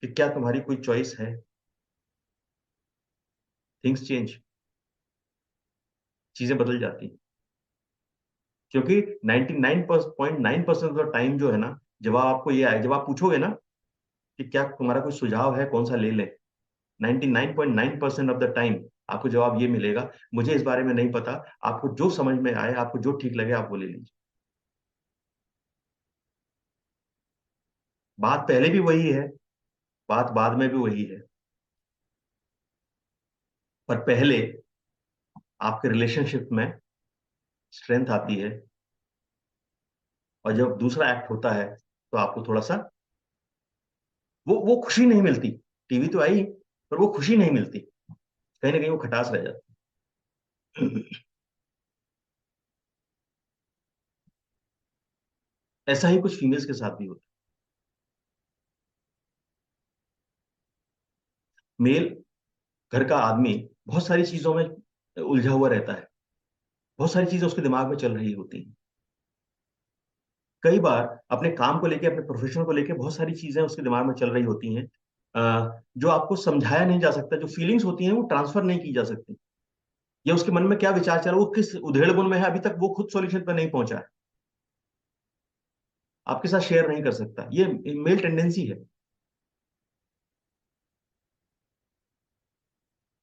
कि क्या तुम्हारी कोई चॉइस है। थिंग्स चेंज, चीजें बदल जाती हैं। क्योंकि 99.9% ऑफ द टाइम जो है ना, जवाब आपको ये आए, जब आप पूछोगे ना कि क्या तुम्हारा कोई सुझाव है, कौन सा ले लें, 99.9% ऑफ द टाइम आपको जवाब ये मिलेगा, मुझे इस बारे में नहीं पता, आपको जो समझ में आए, आपको जो ठीक लगे आप वो ले लीजिए। बात पहले भी वही है, बात बाद में भी वही है, पर पहले आपके रिलेशनशिप में स्ट्रेंथ आती है, और जब दूसरा एक्ट होता है तो आपको थोड़ा सा वो खुशी नहीं मिलती। टीवी तो आई, पर वो खुशी नहीं मिलती, कहीं ना कहीं वो खटास रह जाती है। ऐसा ही कुछ फीमेल्स के साथ भी होता है। मेल, घर का आदमी, बहुत सारी चीजों में उलझा हुआ रहता है, बहुत सारी चीजें उसके दिमाग में चल रही होती हैं। कई बार अपने काम को लेके, अपने प्रोफेशन को लेके बहुत सारी चीजें उसके दिमाग में चल रही होती हैं, जो आपको समझाया नहीं जा सकता, जो फीलिंग्स होती हैं वो ट्रांसफर नहीं की जा सकती, या उसके मन में क्या विचार चल रहा है, वो किस उधेड़बुन में है, अभी तक वो खुद सॉल्यूशन पर नहीं पहुंचा है, आपके साथ शेयर नहीं कर सकता। ये मेल टेंडेंसी है।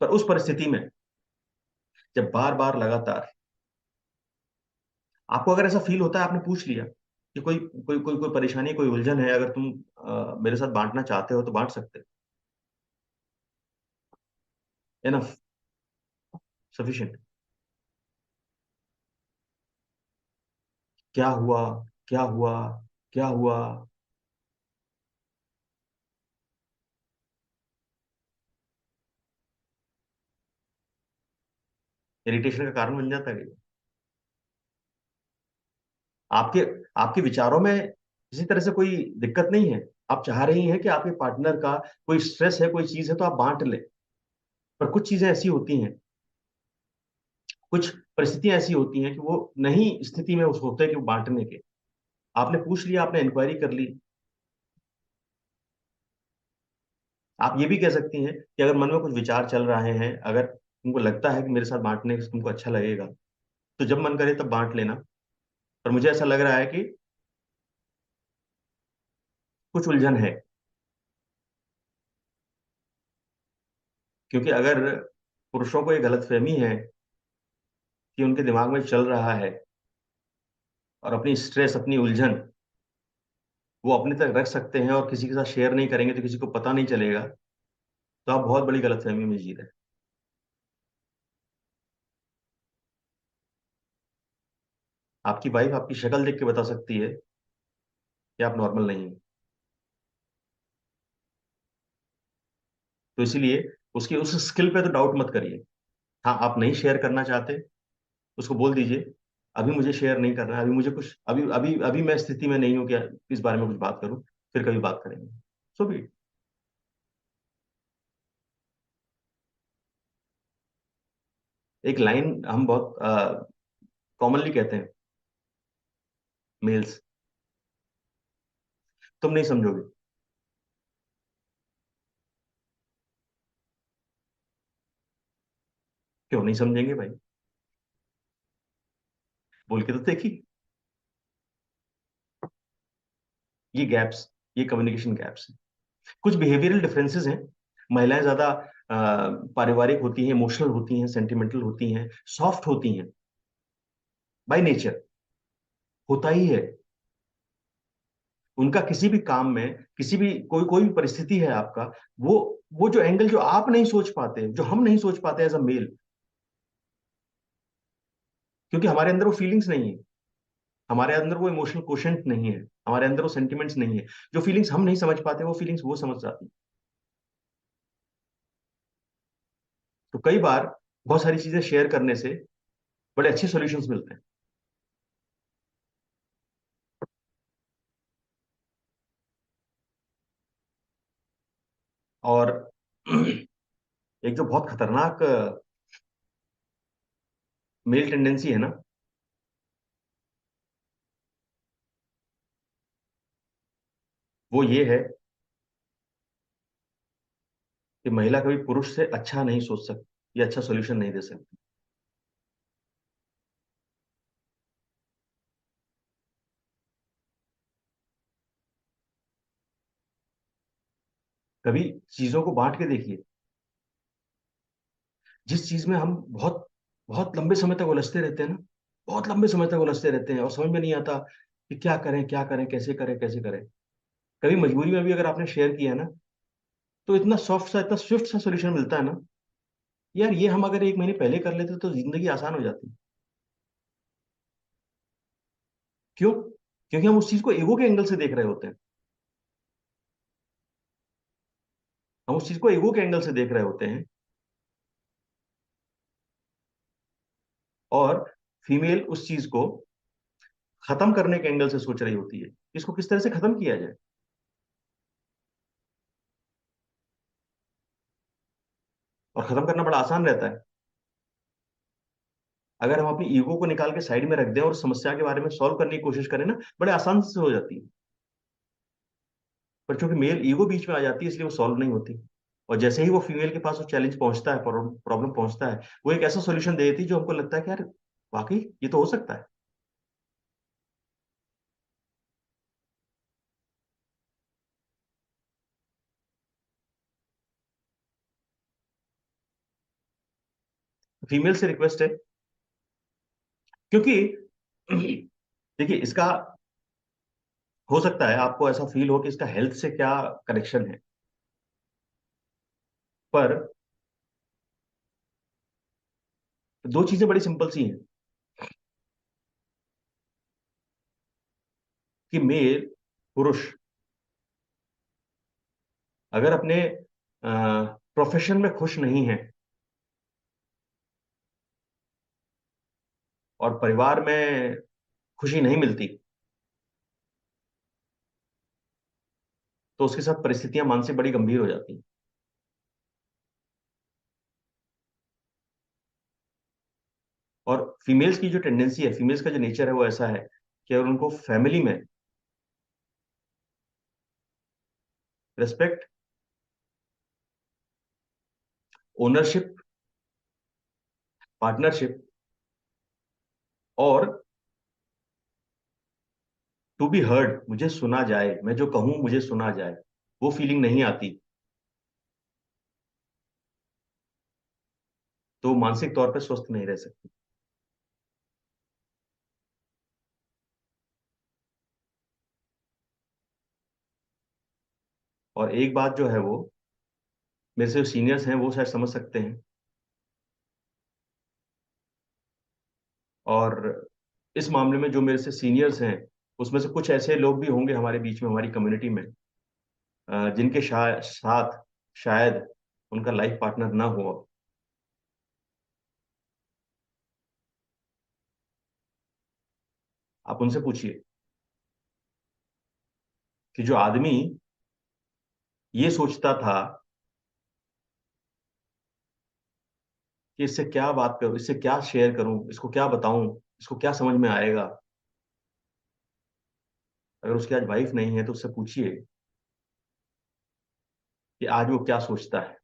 पर उस परिस्थिति में जब बार बार लगातार आपको अगर ऐसा फील होता है, आपने पूछ लिया कि कोई परेशानी, कोई उलझन है, अगर तुम मेरे साथ बांटना चाहते हो तो बांट सकते हो, एनफ, सफिशिएंट। क्या हुआ, क्या हुआ, क्या हुआ। इरिटेशन का कारण बन जाता है कई बार। आपके आपके विचारों में किसी तरह से कोई दिक्कत नहीं है, आप चाह रही हैं कि आपके पार्टनर का कोई स्ट्रेस है, कोई चीज है, तो आप बांट ले। पर कुछ चीजें ऐसी होती हैं, कुछ परिस्थितियां ऐसी होती हैं कि वो नहीं स्थिति में उस होते कि वो बांटने के। आपने पूछ लिया, आपने इंक्वायरी कर ली। आप ये भी कह सकती हैं कि अगर मन में कुछ विचार चल रहे हैं, अगर तुमको लगता है कि मेरे साथ बांटने से तुमको अच्छा लगेगा, तो जब मन करे तब बांट लेना। पर मुझे ऐसा लग रहा है कि कुछ उलझन है, क्योंकि अगर पुरुषों को ये गलतफहमी है कि उनके दिमाग में चल रहा है और अपनी स्ट्रेस, अपनी उलझन वो अपने तक रख सकते हैं और किसी के साथ शेयर नहीं करेंगे तो किसी को पता नहीं चलेगा, तो आप बहुत बड़ी गलतफहमी में जी रहे हैं। आपकी वाइफ आपकी शक्ल देख के बता सकती है कि आप नॉर्मल नहीं हैं। तो इसीलिए उसकी उस स्किल पे तो डाउट मत करिए। हाँ, आप नहीं शेयर करना चाहते, उसको बोल दीजिए अभी मुझे शेयर नहीं करना है, अभी मुझे कुछ, अभी अभी अभी मैं स्थिति में नहीं हूं कि इस बारे में कुछ बात करूं, फिर कभी बात करेंगे। सो भी एक लाइन हम बहुत कॉमनली कहते हैं मेल्स, तुम नहीं समझोगे। क्यों नहीं समझेंगे भाई, बोल के तो देखिए। ये गैप्स, ये कम्युनिकेशन गैप्स हैं, कुछ बिहेवियरल डिफरेंसेस हैं। महिलाएं ज्यादा पारिवारिक होती हैं, इमोशनल होती हैं, सेंटिमेंटल होती हैं, सॉफ्ट होती हैं बाय नेचर, होता ही है। उनका किसी भी काम में, किसी भी कोई कोई भी परिस्थिति है आपका, वो वो जो एंगल जो आप नहीं सोच पाते, जो हम नहीं सोच पाते एज अ मेल, क्योंकि हमारे अंदर वो फीलिंग्स नहीं है, हमारे अंदर वो इमोशनल कोशेंट नहीं है, हमारे अंदर वो सेंटिमेंट्स नहीं है। जो फीलिंग्स हम नहीं समझ पाते वो फीलिंग्स वो समझ जाती हैं। तो कई बार बहुत सारी चीजें शेयर करने से बड़े अच्छे सॉल्यूशंस मिलते हैं। और एक जो बहुत खतरनाक मेल टेंडेंसी है ना, वो ये है कि महिला कभी पुरुष से अच्छा नहीं सोच सकती या अच्छा सॉल्यूशन नहीं दे सकती। कभी चीजों को बांट के देखिए। जिस चीज में हम बहुत बहुत लंबे समय तक उलझते रहते हैं ना, बहुत लंबे समय तक उलझते रहते हैं और समझ में नहीं आता कि क्या करें, क्या करें, कैसे करें, कैसे करें। कभी मजबूरी में भी अगर आपने शेयर किया ना, तो इतना सॉफ्ट सा, इतना स्विफ्ट सा सॉल्यूशन मिलता है ना, यार ये हम अगर एक महीने पहले कर लेते तो जिंदगी आसान हो जाती। क्यों? क्योंकि हम उस चीज को ईगो के एंगल से देख रहे होते हैं, हम उस चीज को ईगो के एंगल से देख रहे होते हैं। और फीमेल उस चीज को खत्म करने के एंगल से सोच रही होती है, इसको किस तरह से खत्म किया जाए। और खत्म करना बड़ा आसान रहता है, अगर हम अपनी ईगो को निकाल के साइड में रख दें और समस्या के बारे में सॉल्व करने की कोशिश करें ना, बड़े आसान से हो जाती है। पर चूंकि मेल ईगो बीच में आ जाती है, इसलिए वो सॉल्व नहीं होती। और जैसे ही वो फीमेल के पास वो चैलेंज पहुंचता है, प्रॉब्लम पहुंचता है, वो एक ऐसा सॉल्यूशन दे देती है जो हमको लगता है कि यार वाकई ये तो हो सकता है। फीमेल से रिक्वेस्ट है, क्योंकि देखिए इसका हो सकता है आपको ऐसा फील हो कि इसका हेल्थ से क्या कनेक्शन है, पर दो चीजें बड़ी सिंपल सी हैं। कि मेल पुरुष अगर अपने प्रोफेशन में खुश नहीं है और परिवार में खुशी नहीं मिलती, तो उसके साथ परिस्थितियां मानसिक बड़ी गंभीर हो जाती हैं। और फीमेल्स की जो टेंडेंसी है, फीमेल्स का जो नेचर है, वो ऐसा है कि अगर उनको फैमिली में रिस्पेक्ट, ओनरशिप, पार्टनरशिप और टू बी हर्ड, मुझे सुना जाए, मैं जो कहूं मुझे सुना जाए, वो फीलिंग नहीं आती, तो मानसिक तौर पर स्वस्थ नहीं रह सकती। और एक बात जो है, वो मेरे से सीनियर्स हैं वो शायद समझ सकते हैं, और इस मामले में जो मेरे से सीनियर्स हैं, उसमें से कुछ ऐसे लोग भी होंगे हमारे बीच में, हमारी कम्युनिटी में, जिनके साथ शायद उनका लाइफ पार्टनर ना हो। आप उनसे पूछिए कि जो आदमी ये सोचता था कि इससे क्या बात करूं, इससे क्या शेयर करूं, इसको क्या बताऊं, इसको क्या समझ में आएगा, अगर उसकी आज वाइफ नहीं है तो उससे पूछिए कि आज वो क्या सोचता है।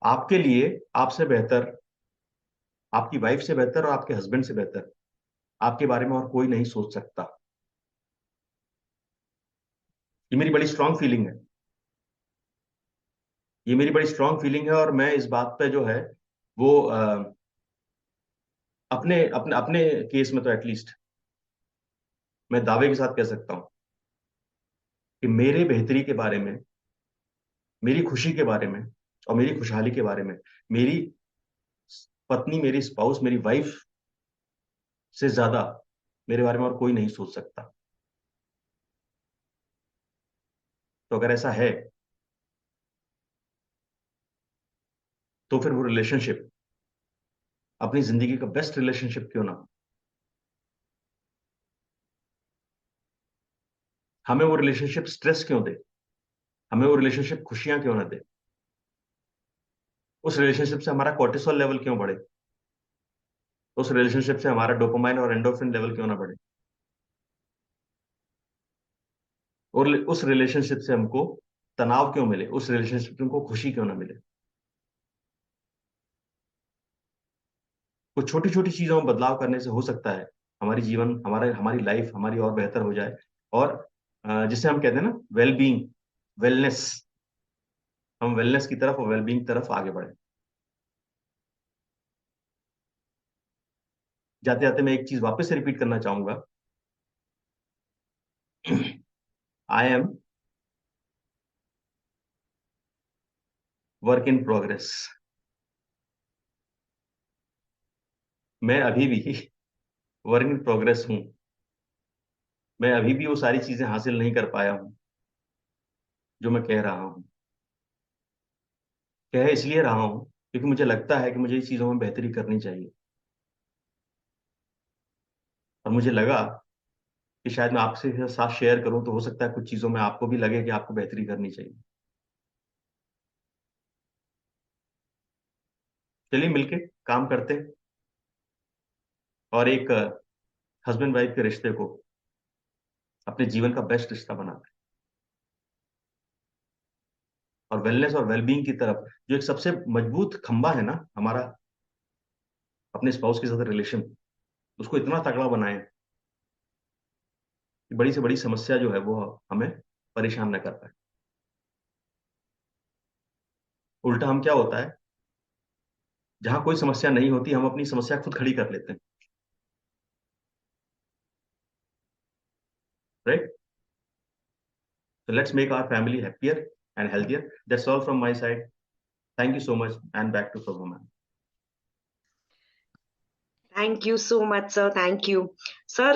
आपके लिए आपसे बेहतर, आपकी वाइफ से बेहतर और आपके हस्बैंड से बेहतर आपके बारे में और कोई नहीं सोच सकता। ये मेरी बड़ी स्ट्रांग फीलिंग है, ये मेरी बड़ी स्ट्रांग फीलिंग है, और मैं इस बात पे जो है वो अपने अपने अपने केस में तो एटलीस्ट मैं दावे के साथ कह सकता हूं कि मेरे बेहतरी के बारे में, मेरी खुशी के बारे में और मेरी खुशहाली के बारे में मेरी पत्नी, मेरी स्पाउस, मेरी वाइफ से ज्यादा मेरे बारे में और कोई नहीं सोच सकता। तो अगर ऐसा है, तो फिर वो रिलेशनशिप अपनी जिंदगी का बेस्ट रिलेशनशिप क्यों ना हो? हमें वो रिलेशनशिप स्ट्रेस क्यों दे, हमें वो रिलेशनशिप खुशियां क्यों ना दे, उस रिलेशनशिप से हमारा कोर्टिसोल लेवल क्यों बढ़े, उस रिलेशनशिप से हमारा डोपामाइन और एंडोर्फिन लेवल क्यों ना बढ़े, और उस रिलेशनशिप से हमको तनाव क्यों मिले, उस रिलेशनशिप से हमको खुशी क्यों ना मिले। कुछ छोटी छोटी चीजों में बदलाव करने से हो सकता है हमारी जीवन, हमारी लाइफ हमारी और बेहतर हो जाए, और जिसे हम कहते हैं ना वेलबींग, वेलनेस, हम वेलनेस की तरफ और वेलबींग की तरफ आगे बढ़े। जाते जाते मैं एक चीज वापस से रिपीट करना चाहूंगा, I am work in progress. मैं अभी भी वर्क इन प्रोग्रेस हूं, मैं अभी भी वो सारी चीजें हासिल नहीं कर पाया हूं जो मैं कह रहा हूं। कह इसलिए रहा हूं क्योंकि मुझे लगता है कि मुझे इस चीजों में बेहतरी करनी चाहिए, और मुझे लगा कि शायद मैं आपसे साथ शेयर करूं तो हो सकता है कुछ चीजों में आपको भी लगे कि आपको बेहतरी करनी चाहिए। चलिए मिलके काम करते हैं और एक हस्बैंड वाइफ के रिश्ते को अपने जीवन का बेस्ट रिश्ता बनाते हैं, और वेलनेस और वेलबींग की तरफ जो एक सबसे मजबूत खंबा है ना हमारा अपने स्पाउस के साथ रिलेशन, उसको इतना तगड़ा बनाएं कि बड़ी से बड़ी समस्या जो है वो हमें परेशान न कर पाए। उल्टा हम क्या होता है, जहां कोई समस्या नहीं होती हम अपनी समस्या खुद खड़ी कर लेते हैं, right? So let's make our family happier and healthier. That's all from my side. Thank you so much, and back to Prabhu, ma'am. Thank you so much, sir. Thank you. Sir,